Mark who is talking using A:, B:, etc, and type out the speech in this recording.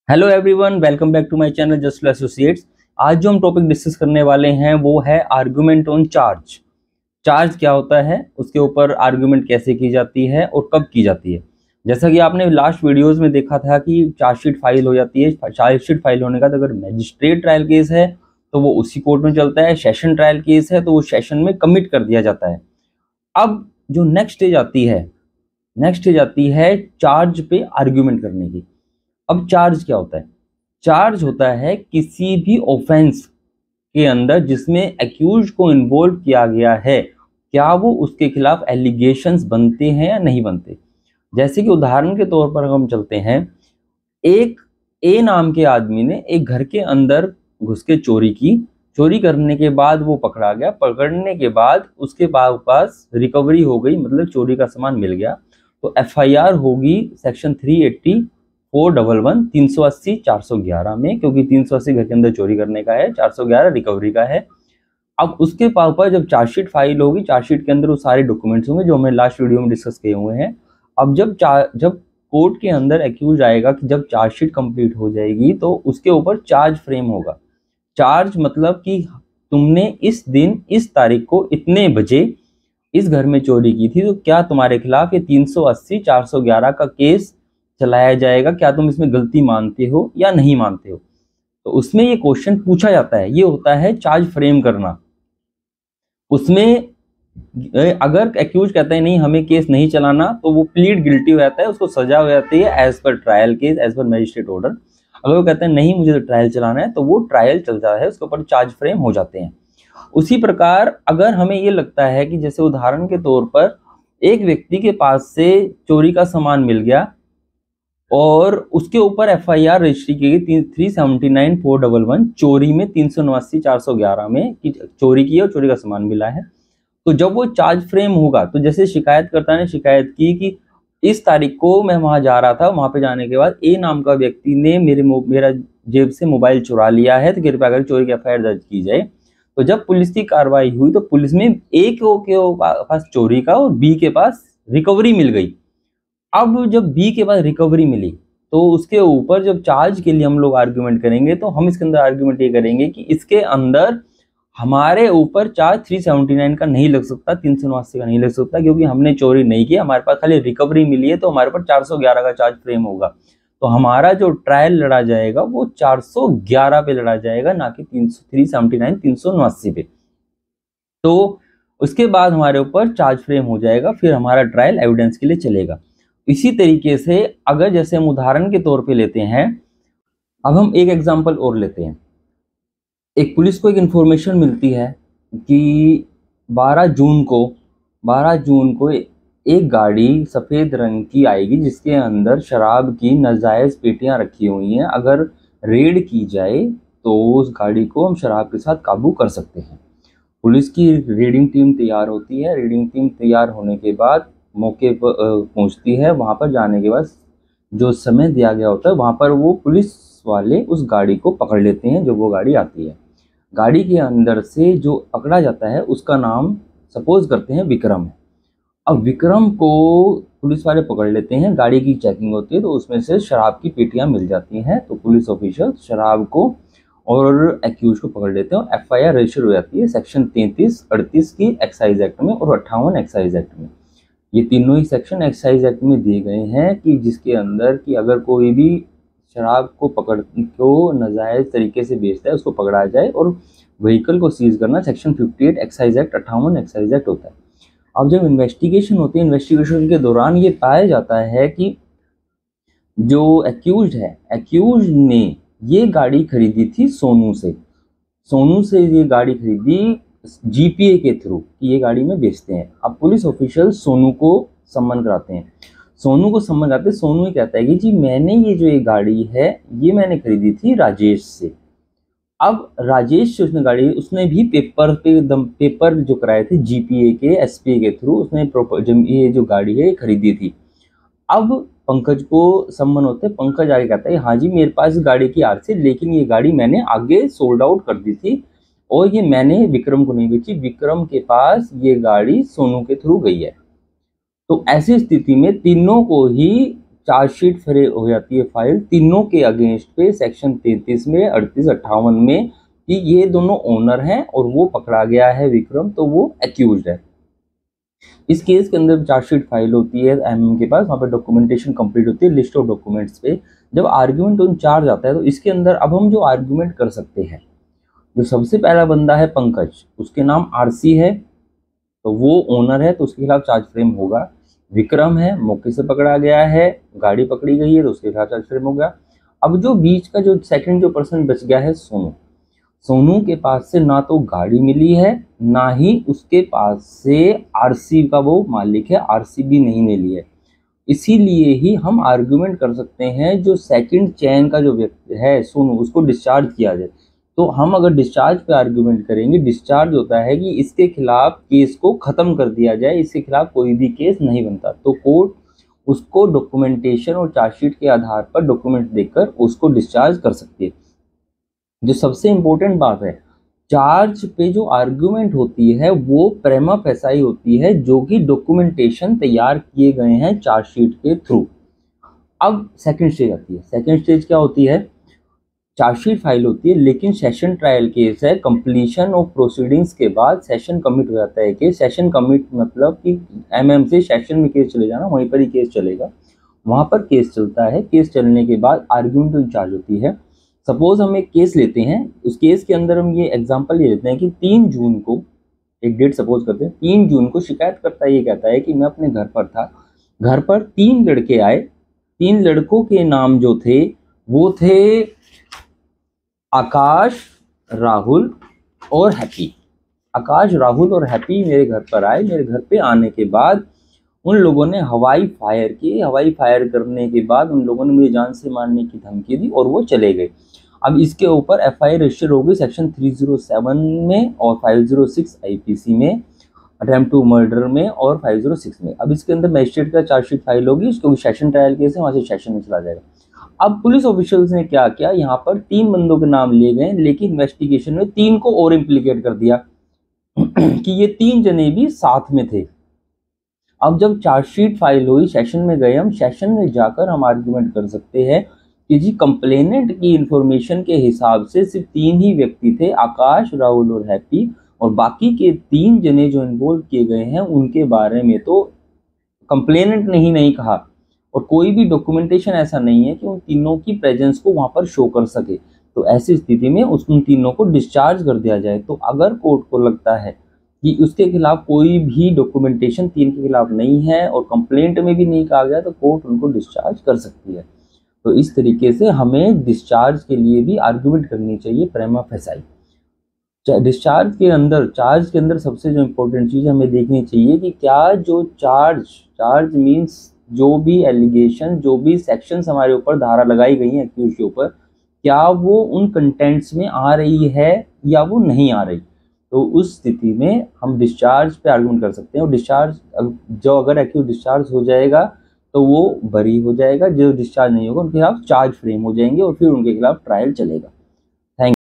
A: Hello everyone, welcome back to my channel just associates. आज जो हम टॉपिक डिस्कस करने वाले हैं वो है आर्गुमेंट ऑन चार्ज। चार्ज क्या होता है, उसके ऊपर आर्गुमेंट कैसे की जाती है और कब की जाती है। जैसा कि आपने लास्ट वीडियोस में देखा था कि चार्जशीट फाइल हो जाती है। चार्जशीट फाइल होने का तो अगर मैजिस्ट्रेट ट्रायल केस है तो वो उसी कोर्ट में चलता है, सेशन ट्रायल केस है तो वो सेशन में कमिट कर दिया जाता है। अब जो नेक्स्ट स्टेज आती है चार्ज पे आर्ग्यूमेंट करने की। अब चार्ज क्या होता है? चार्ज होता है किसी भी ऑफेंस के अंदर जिसमें एक्यूज को इन्वॉल्व किया गया है, क्या वो उसके खिलाफ एलिगेशंस बनते हैं या नहीं बनते। जैसे कि उदाहरण के तौर पर हम चलते हैं, एक ए नाम के आदमी ने एक घर के अंदर घुस के चोरी करने के बाद वो पकड़ा गया। पकड़ने के बाद उसके पास रिकवरी हो गई, मतलब चोरी का सामान मिल गया, तो एफआईआर होगी सेक्शन 380 411 380 411 में, क्योंकि 380 घर के अंदर चोरी करने का है, 411 रिकवरी का है। अब उसके ऊपर जब चार्जशीट फाइल होगी, चार्जशीट के अंदर वो सारे डॉक्यूमेंट्स होंगे जो हमने लास्ट वीडियो में डिस्कस किए हुए हैं। अब जब कोर्ट के अंदर एक्यूज आएगा कि जब चार्जशीट कंप्लीट हो जाएगी तो उसके ऊपर चार्ज फ्रेम होगा। चार्ज मतलब कि तुमने इस दिन इस तारीख को इतने बजे इस घर में चोरी की थी, तो क्या तुम्हारे खिलाफ ये 380 411 का केस चलाया जाएगा, क्या तुम इसमें गलती मानते हो या नहीं मानते हो। तो उसमें ये क्वेश्चन पूछा जाता है, ये होता है चार्ज फ्रेम करना। उसमें अगर एक्यूज कहता है नहीं हमें केस नहीं चलाना, तो वो प्लीड गिल्टी हो जाता है, उसको सजा हो जाती है as per trial case, as per magistrate order. अगर वो कहते हैं नहीं मुझे तो ट्रायल चलाना है, तो वो ट्रायल चलता है, उसके ऊपर चार्ज फ्रेम हो जाते हैं। उसी प्रकार अगर हमें ये लगता है कि जैसे उदाहरण के तौर पर एक व्यक्ति के पास से चोरी का सामान मिल गया और उसके ऊपर एफआईआर रजिस्ट्री की गई 379 411 चोरी में, 379 411 में कि चोरी की और चोरी का सामान मिला है। तो जब वो चार्ज फ्रेम होगा, तो जैसे शिकायतकर्ता ने शिकायत की कि इस तारीख को मैं वहां जा रहा था, वहां पे जाने के बाद ए नाम का व्यक्ति ने मेरा जेब से मोबाइल चुरा लिया है, तो कृपया करके चोरी की एफआईआर दर्ज की जाए। तो जब पुलिस की कार्रवाई हुई तो पुलिस में ए के पास चोरी का और बी के पास रिकवरी मिल गई। अब जब बी के पास रिकवरी मिली तो उसके ऊपर जब चार्ज के लिए हम लोग आर्ग्यूमेंट करेंगे, तो हम इसके अंदर आर्ग्यूमेंट ये करेंगे कि इसके अंदर हमारे ऊपर चार्ज 379 का नहीं लग सकता, 379 का नहीं लग सकता, क्योंकि हमने चोरी नहीं की, हमारे पास खाली रिकवरी मिली है, तो हमारे ऊपर 411 का चार्ज फ्रेम होगा। तो हमारा जो ट्रायल लड़ा जाएगा वो 411 पे लड़ा जाएगा, ना कि 379 379 पे। तो उसके बाद हमारे ऊपर चार्ज फ्रेम हो जाएगा, फिर हमारा ट्रायल एविडेंस के लिए चलेगा। इसी तरीके से अगर जैसे हम उदाहरण के तौर पे लेते हैं, अब हम एक एग्जांपल और लेते हैं। एक पुलिस को एक इंफॉर्मेशन मिलती है कि 12 जून को एक गाड़ी सफ़ेद रंग की आएगी जिसके अंदर शराब की नाजायज़ पेटियां रखी हुई हैं, अगर रेड की जाए तो उस गाड़ी को हम शराब के साथ काबू कर सकते हैं। पुलिस की रेडिंग टीम तैयार होती है। रेडिंग टीम तैयार होने के बाद मौके पर पहुंचती है। वहां पर जाने के बाद जो समय दिया गया होता है वहां पर वो पुलिस वाले उस गाड़ी को पकड़ लेते हैं। जो वो गाड़ी आती है, गाड़ी के अंदर से जो पकड़ा जाता है उसका नाम सपोज करते हैं विक्रम है। अब विक्रम को पुलिस वाले पकड़ लेते हैं, गाड़ी की चेकिंग होती है तो उसमें से शराब की पेटियां मिल जाती हैं। तो पुलिस ऑफिसर शराब को और एक्यूज को पकड़ लेते हैं और एफआईआर रजिस्टर हो जाती है सेक्शन 33 38 की एक्साइज एक्ट में और 58 एक्साइज एक्ट में। ये तीनों ही सेक्शन एक्साइज एक्ट में दिए गए हैं कि जिसके अंदर कि अगर कोई भी शराब को नाजायज तरीके से बेचता है उसको पकड़ा जाए, और व्हीकल को सीज करना section 58 excise act 58 excise act होता है। अब जब इन्वेस्टिगेशन होती है, इन्वेस्टिगेशन के दौरान ये पाया जाता है कि जो एक्यूज ने ये गाड़ी खरीदी थी सोनू से ये गाड़ी खरीदी जीपीए के थ्रू कि ये गाड़ी में बेचते हैं। अब पुलिस ऑफिशियल सोनू को सम्मन कराते हैं। सोनू ही कहता है कि जी मैंने ये जो ये गाड़ी है ये मैंने खरीदी थी राजेश से। अब राजेश से उसने गाड़ी, उसने भी पेपर जो कराए थे जीपीए के एसपीए के थ्रू, उसने ये जो गाड़ी है खरीदी थी। अब पंकज को सम्मन होते, पंकज आगे कहता है हाँ जी मेरे पास गाड़ी की आरसी, लेकिन ये गाड़ी मैंने आगे सोल्ड आउट कर दी थी और ये मैंने विक्रम को नहीं बेची, विक्रम के पास ये गाड़ी सोनू के थ्रू गई है। तो ऐसी स्थिति में तीनों को ही चार्जशीट हो जाती है फाइल तीनों के अगेंस्ट पे सेक्शन 33 में, 38, 58 में कि ये दोनों ओनर हैं और वो पकड़ा गया है विक्रम, तो वो एक्यूज्ड है। इस केस के अंदर चार्जशीट फाइल होती है एमएम के पास, वहाँ पे डॉक्यूमेंटेशन कंप्लीट होती है लिस्ट ऑफ डॉक्यूमेंट्स पे। जब आर्ग्यूमेंट ऑन चार्ज आता है तो इसके अंदर अब हम जो आर्ग्यूमेंट कर सकते हैं, जो सबसे पहला बंदा है पंकज, उसके नाम आरसी है तो वो ओनर है तो उसके खिलाफ चार्ज फ्रेम होगा। विक्रम है, मौके से पकड़ा गया है, गाड़ी पकड़ी गई है तो उसके खिलाफ चार्ज फ्रेम होगा। अब जो बीच का जो सेकंड जो पर्सन बच गया है सोनू, सोनू के पास से ना तो गाड़ी मिली है ना ही उसके पास से आरसी का वो मालिक है, आरसी भी नहीं मिली है। इसीलिए ही हम आर्गुमेंट कर सकते हैं जो सेकंड चैन का जो व्यक्ति है सोनू, उसको डिस्चार्ज किया जाए। तो हम अगर डिस्चार्ज पे आर्गुमेंट करेंगे, डिस्चार्ज होता है कि इसके खिलाफ केस को खत्म कर दिया जाए, इसके खिलाफ कोई भी केस नहीं बनता, तो कोर्ट उसको डॉक्यूमेंटेशन और चार्जशीट के आधार पर डॉक्यूमेंट देकर उसको डिस्चार्ज कर सकती है। जो सबसे इम्पोर्टेंट बात है, चार्ज पे जो आर्गुमेंट होती है वो प्रेमा फेसाई होती है, जो कि डॉक्यूमेंटेशन तैयार किए गए हैं चार्जशीट के थ्रू। अब सेकंड स्टेज आती है। सेकंड स्टेज क्या होती है, चार्जशीट फाइल होती है लेकिन सेशन ट्रायल केस है, कंप्लीशन ऑफ प्रोसीडिंग्स के बाद सेशन कमिट हो जाता है केस। सेशन कमिट मतलब कि एमएम से सेशन में केस चले जाना, वहीं पर ही केस चलेगा, वहां पर केस चलता है। केस चलने के बाद आर्गुमेंट ऑन चार्ज होती है। सपोज हम एक केस लेते हैं, उस केस के अंदर हम ये एग्जांपल ये लेते हैं कि 3 जून को, एक डेट सपोज करते हैं, 3 जून को शिकायतकर्ता ये कहता है कि मैं अपने घर पर था, घर पर 3 लड़के आए, 3 लड़कों के नाम जो थे वो थे आकाश, राहुल और हैप्पी। आकाश, राहुल और हैप्पी मेरे घर पर आए। मेरे घर पे आने के बाद उन लोगों ने हवाई फायर की। हवाई फायर करने के बाद उन लोगों ने मुझे जान से मारने की धमकी दी और वो चले गए। अब इसके ऊपर एफआईआर रजिस्टर हो गई सेक्शन 307 में और 506 आईपीसी में, अटेम्प्ट टू मर्डर में और 506 में। अब इसके अंदर मजिस्ट्रेट का चार्जशीट फाइल होगी, उसको सेशन ट्रायल केस है, वहां से सेशन में चला जाएगा। अब पुलिस ऑफिशियल्स ने क्या किया, यहाँ पर 3 बंदों के नाम लिए गए लेकिन इन्वेस्टिगेशन में 3 को और इम्प्लीकेट कर दिया कि ये 3 जने भी साथ में थे। अब जब चार्जशीट फाइल हुई, सेशन में गए हम, सेशन में जाकर हम आर्गुमेंट कर सकते हैं कि जी कंप्लेनेंट की इंफॉर्मेशन के हिसाब से सिर्फ 3 ही व्यक्ति थे, आकाश, राहुल और हैप्पी, और बाकी के 3 जने जो इन्वॉल्व किए गए हैं उनके बारे में तो कंप्लेनेंट ने ही नहीं कहा और कोई भी डॉक्यूमेंटेशन ऐसा नहीं है कि उन तीनों की प्रेजेंस को वहां पर शो कर सके। तो ऐसी स्थिति में उन तीनों को डिस्चार्ज कर दिया जाए। तो अगर कोर्ट को लगता है कि उसके खिलाफ कोई भी डॉक्यूमेंटेशन 3 के खिलाफ नहीं है और कंप्लेंट में भी नहीं कहा गया, तो कोर्ट उनको डिस्चार्ज कर सकती है। तो इस तरीके से हमें डिस्चार्ज के लिए भी आर्गुमेंट करनी चाहिए प्रेमा फेसाई। डिस्चार्ज के अंदर, चार्ज के अंदर सबसे जो इम्पोर्टेंट चीज़ हमें देखनी चाहिए कि क्या जो चार्ज मीन्स जो भी एलिगेशन, जो भी सेक्शंस हमारे ऊपर धारा लगाई गई है एक्यूज के ऊपर, क्या वो उन कंटेंट्स में आ रही है या वो नहीं आ रही। तो उस स्थिति में हम डिस्चार्ज पे आर्गुमेंट कर सकते हैं। और डिस्चार्ज जो अगर एक्यूज डिस्चार्ज हो जाएगा तो वो बरी हो जाएगा, जो डिस्चार्ज नहीं होगा उनके खिलाफ चार्ज फ्रेम हो जाएंगे और फिर उनके खिलाफ ट्रायल चलेगा।